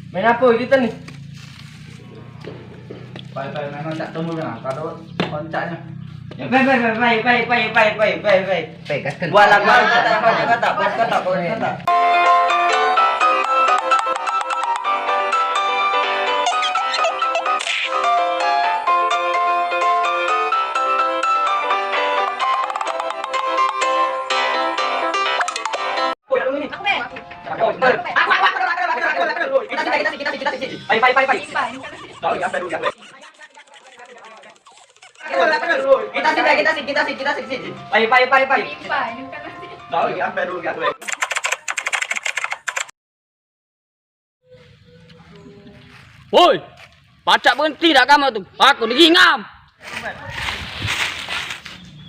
Main apa kita nih? Pai memang tak temu dengan kado koncaknya. Ya, baik. Kaskan. Buat kata. Kita sih. Baik. Woi, pacak berhenti dah kamu tuh. Aku digingam.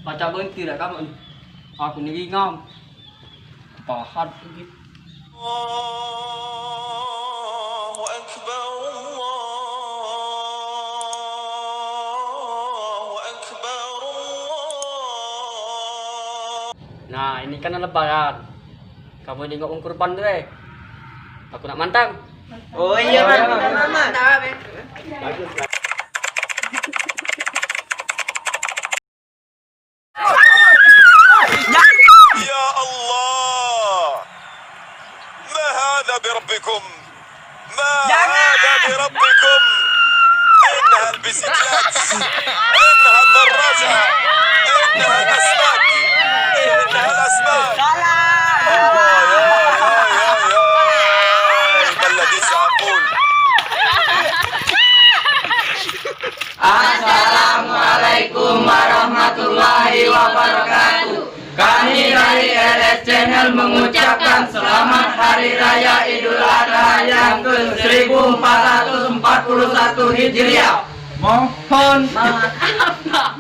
Pacak berhenti dah kamu. Aku digingam. Pahat begitu. Allahu Akbar, Allahu Akbar, Allah. Nah, ini kan lebaran. Kamu nengok kurban tuh, Aku nak mantang. Oh iya, mantap. Ya Allah, ma hadha birabbikum, ma hadha birabbikum, innaha albisiklat, innaha الدراجة, innaha الأسماك, innaha الأسماك. ما الذي سأقول؟ Assalamualaikum warahmatullahi wabarakatuh. Kami dari LS Channel mengucapkan selamat Hari Raya Idul Adha yang ke-1441 Hijriah. Mohon maaf.